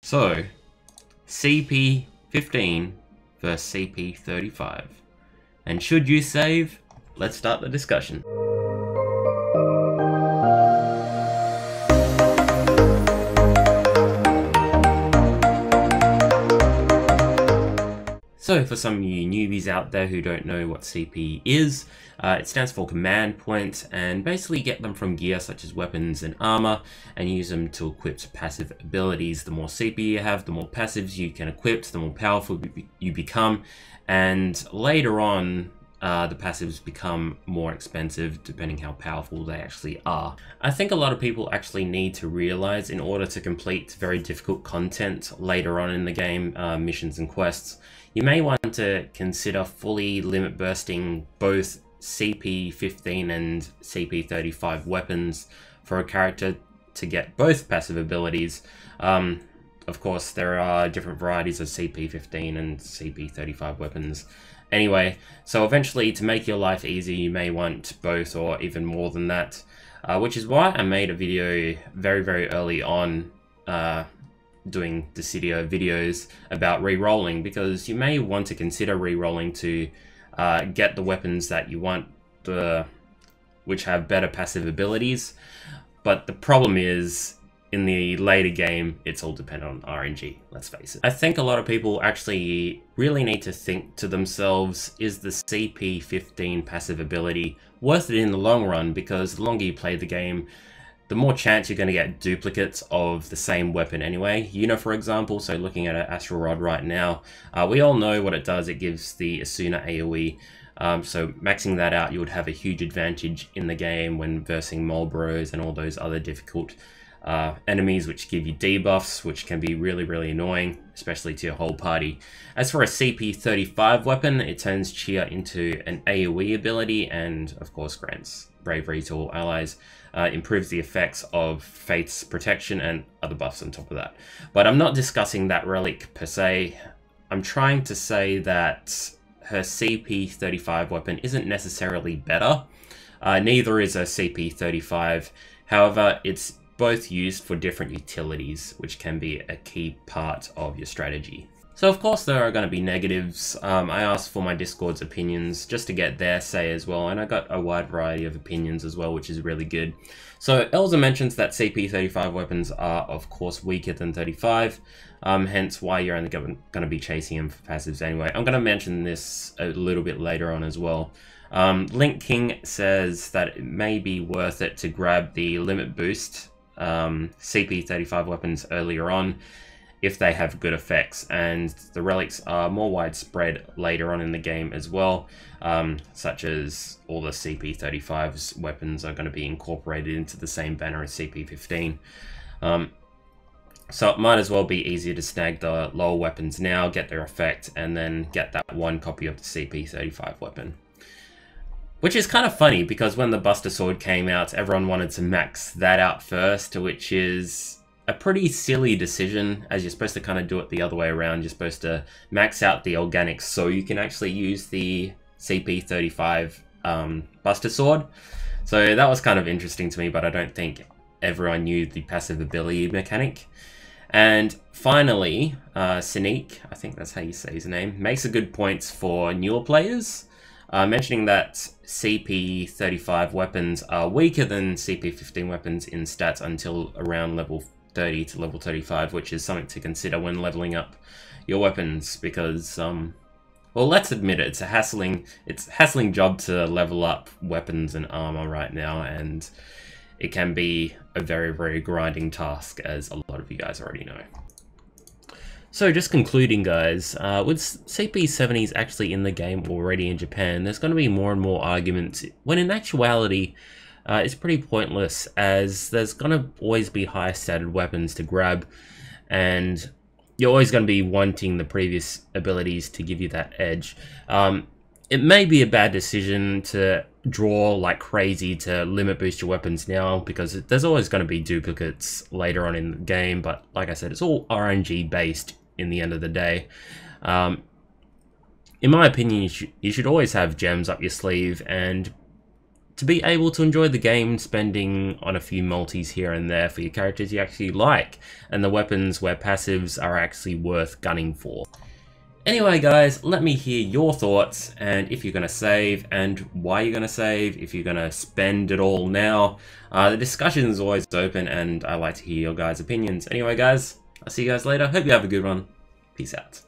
So, CP15 versus CP35. And should you save? Let's start the discussion. So for some of you newbies out there who don't know what CP is, it stands for command points, and basically get them from gear such as weapons and armor and use them to equip passive abilities. The more CP you have, the more passives you can equip, the more powerful you become, and later on the passives become more expensive depending how powerful they actually are. I think a lot of people actually need to realize, in order to complete very difficult content later on in the game, missions and quests, you may want to consider fully limit bursting both CP15 and CP35 weapons for a character to get both passive abilities. Of course, there are different varieties of CP15 and CP35 weapons. Anyway, so eventually, to make your life easier, you may want both or even more than that, which is why I made a video very early on doing Dissidia videos about re-rolling, because you may want to consider re-rolling to get the weapons that you want, which have better passive abilities. But the problem is, in the later game, it's all dependent on RNG, let's face it. I think a lot of people actually really need to think to themselves, is the CP15 passive ability worth it in the long run? Because the longer you play the game, the more chance you're going to get duplicates of the same weapon anyway. For example, so looking at an Astral Rod right now, we all know what it does. It gives the Asuna AoE. So maxing that out, you would have a huge advantage in the game when versing Marlboros and all those other difficult enemies which give you debuffs, which can be really annoying, especially to your whole party. As for a CP35 weapon, it turns Cheer into an AoE ability and of course grants bravery to all allies, improves the effects of Faith's protection and other buffs on top of that. But I'm not discussing that relic per se. I'm trying to say that her CP35 weapon isn't necessarily better. Neither is a CP35. However, it's both used for different utilities, which can be a key part of your strategy. So of course there are going to be negatives. I asked for my Discord's opinions just to get their say as well, and I got a wide variety of opinions as well, which is really good. So Elza mentions that CP35 weapons are of course weaker than 35, hence why you're only going to be chasing them for passives anyway. I'm going to mention this a little bit later on as well. Link King says that it may be worth it to grab the limit boost CP35 weapons earlier on if they have good effects, and the relics are more widespread later on in the game as well, such as all the CP35's weapons are going to be incorporated into the same banner as CP15. So it might as well be easier to snag the lower weapons now, get their effect, and then get that one copy of the CP35 weapon. Which is kind of funny, because when the Buster Sword came out, everyone wanted to max that out first, which is a pretty silly decision, as you're supposed to kind of do it the other way around. You're supposed to max out the organics so you can actually use the CP35 Buster Sword. So that was kind of interesting to me, but I don't think everyone knew the passive ability mechanic. And finally, Sneak, I think that's how you say his name, makes a good points for newer players, mentioning that CP35 weapons are weaker than CP15 weapons in stats until around level 30 to level 35, which is something to consider when leveling up your weapons, because well, let's admit it, it's a hassling job to level up weapons and armor right now, and it can be a very grinding task, as a lot of you guys already know. So just concluding, guys, with CP70s actually in the game already in Japan, there's going to be more and more arguments, when in actuality it's pretty pointless, as there's going to always be high stated weapons to grab, and you're always going to be wanting the previous abilities to give you that edge. It may be a bad decision to draw like crazy to limit boost your weapons now, because there's always going to be duplicates later on in the game, but like I said, it's all RNG based in the end of the day. In my opinion, you should always have gems up your sleeve, and to be able to enjoy the game, spending on a few multis here and there for your characters you actually like, and the weapons where passives are actually worth gunning for. Anyway guys, let me hear your thoughts, and if you're going to save, and why you're going to save, if you're going to spend it all now. The discussion is always open, and I like to hear your guys' opinions. Anyway guys, I'll see you guys later. Hope you have a good one. Peace out.